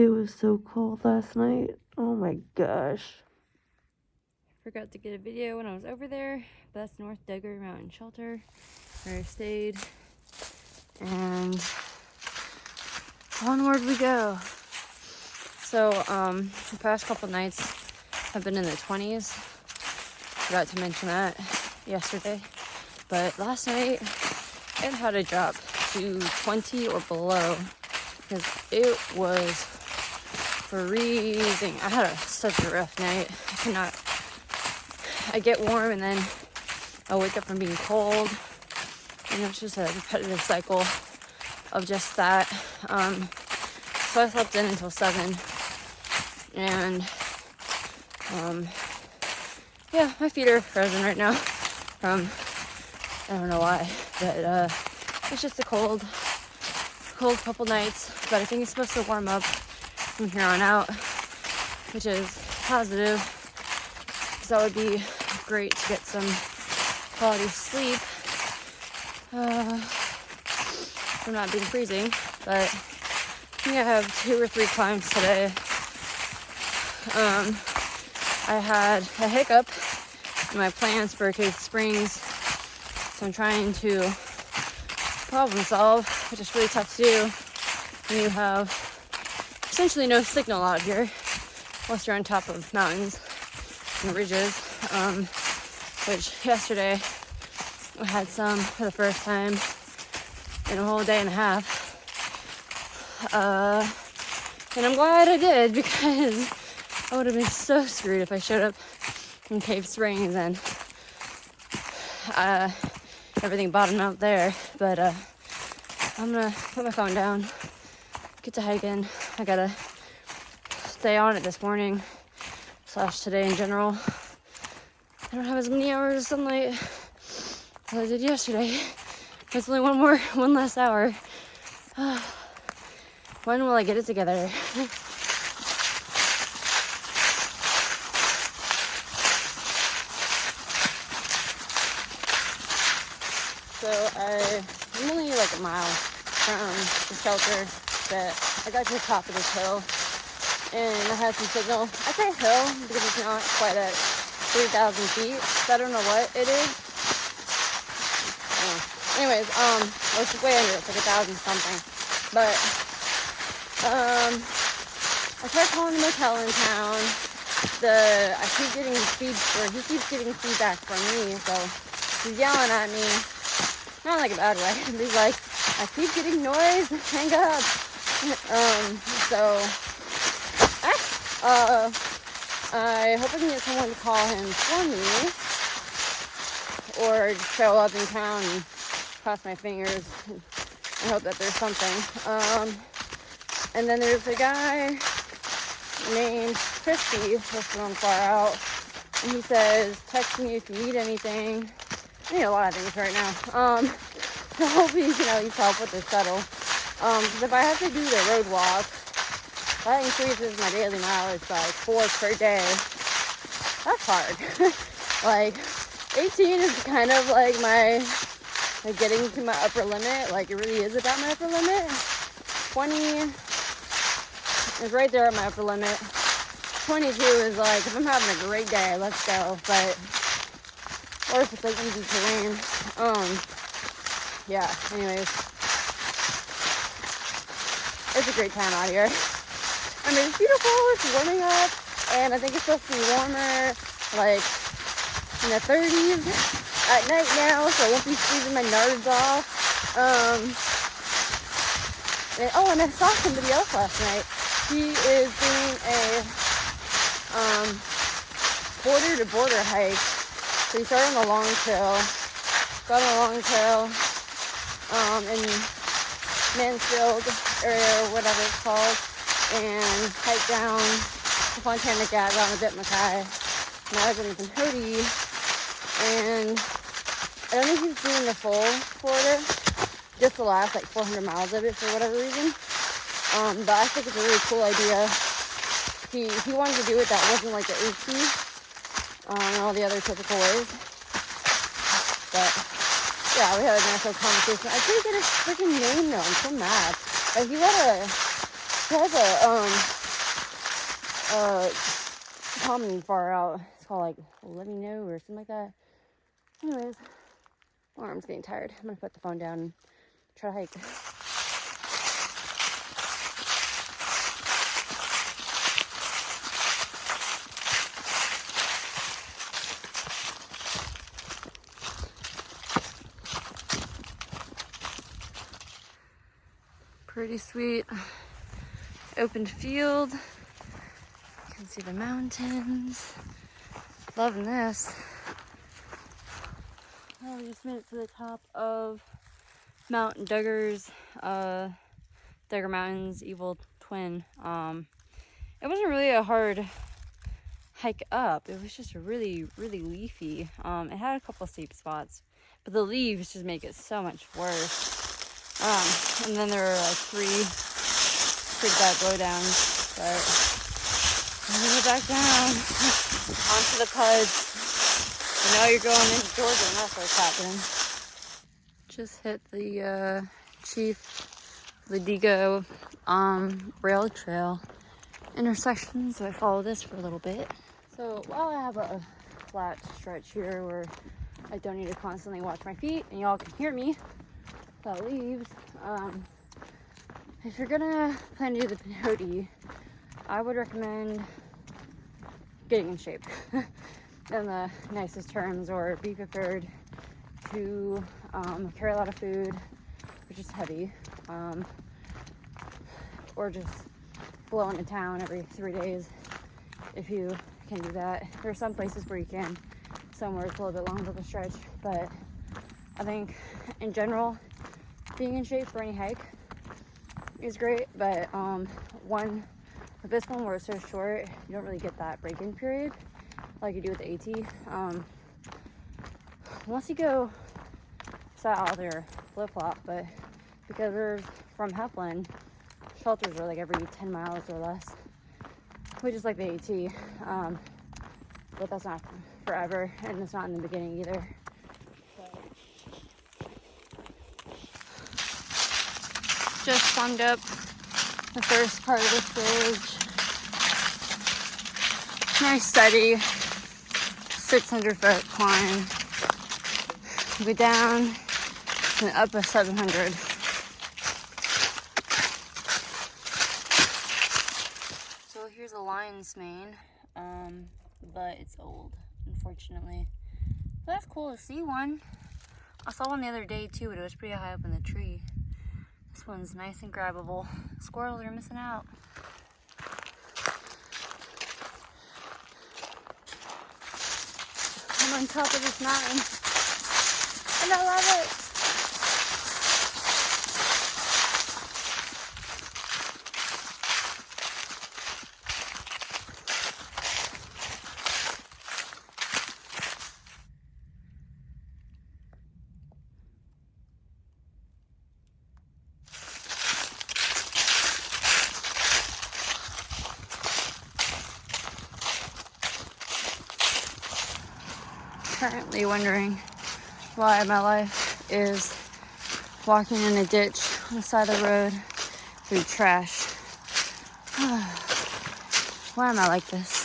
It was so cold last night. Oh my gosh. Forgot to get a video when I was over there. That's North Duggar Mountain Shelter, where I stayed. And onward we go. So, the past couple nights have been in the 20s. Forgot to mention that yesterday. But last night, it had to drop to 20 or below because it was freezing. I had such a rough night. I get warm and then I wake up from being cold. And it's just a repetitive cycle of just that. So I slept in until 7. And yeah, my feet are frozen right now from, I don't know why, but it's just a cold couple nights. But I think it's supposed to warm up from here on out, which is positive, because that would be great to get some quality sleep from not being freezing. But I think I have 2 or 3 climbs today. I had a hiccup in my plans for Cave Springs, so I'm trying to problem solve, which is really tough to do when you have essentially no signal out here, unless you're on top of mountains and ridges, which yesterday I had some for the first time in a whole day and a half. And I'm glad I did, because I would have been so screwed if I showed up in Cave Springs and everything bottomed out there. But I'm gonna put my phone down, get to hiking. I gotta stay on it this morning / today in general. I don't have as many hours of sunlight as I did yesterday. It's only one less hour. When will I get it together? So I'm only like a mile from the shelter, but I got to the top of this hill and I had some signal. I say hill because it's not quite at 3,000 feet, so I don't know what it is. Anyways, it's way under, it's like 1,000 something. But I tried calling the motel in town. I keep getting he keeps getting feedback from me, so he's yelling at me. Not in like a bad way. He's like, I keep getting noise, hang up. I hope I can get someone to call him for me, or just show up in town and cross my fingers and hope that there's something. And then there's a guy named Christy, that's from far out, and he says, text me if you need anything. I need a lot of things right now. So hopefully he can at least help with the shuttle. Because if I have to do the road walk, that increases my daily mileage by 4 per day. That's hard. Like, 18 is kind of like getting to my upper limit. Like, it really is about my upper limit. 20 is right there at my upper limit. 22 is like, if I'm having a great day, let's go. But or if it's like easy terrain. Yeah, anyways. It's a great time out here. I mean, it's beautiful, it's warming up, and I think it's supposed to be warmer, like, in the 30s at night now, so I won't be freezing my nards off. And I saw somebody else last night. He is doing a, border-to-border hike. So you start on the long trail, go on the long trail, in Mansfield area or whatever it's called, and hike down to Fontana Gap, around a bit Mackay. Now I live in Pinhoti, and I don't think he's doing the full Florida, just the last like 400 miles of it for whatever reason. But I think it's a really cool idea. He wanted to do it that wasn't like the AC. And all the other typical ways. But yeah, we had a nice little conversation. I couldn't get his freaking name though. I'm so mad. Like, he let has a comedy far out. It's called like Let Me Know or something like that. Anyways, my arm's getting tired. I'm gonna put the phone down and try to hike. Pretty sweet open field. You can see the mountains. Loving this. Oh, we just made it to the top of Mount Duggar's, Duggar Mountain's evil twin. It wasn't really a hard hike up. It was just really, really leafy. It had a couple steep spots, but the leaves just make it so much worse. And then there were like three pretty bad blowdowns, but I'm gonna go back down onto the cuds. You know you're going into Georgia and that's what's happening. Just hit the Chief Ladigo rail trail intersection, so I follow this for a little bit. So while I have a flat stretch here where I don't need to constantly watch my feet and y'all can hear me without leaves, if you're gonna plan to do the Pinhoti, I would recommend getting in shape in the nicest terms, or be prepared to carry a lot of food, which is heavy, or just blow into town every 3 days if you can do that. There are some places where you can, somewhere it's a little bit longer of a stretch, but I think in general being in shape for any hike is great. But with this one where it's so short, you don't really get that break-in period like you do with the AT. Unless you go south or flip-flop, but because there's from Heflin, shelters are like every 10 miles or less, which is like the AT, but that's not forever, and it's not in the beginning either. Just summed up the first part of this ridge. Nice steady 600-foot climb. Go down and up a 700. So here's a lion's mane, but it's old, unfortunately. But that's cool to see one. I saw one the other day too, but it was pretty high up in the tree. This one's nice and grabbable. Squirrels are missing out. I'm on top of this mountain, and I love it. Currently wondering why my life is walking in a ditch on the side of the road through trash. Why am I like this?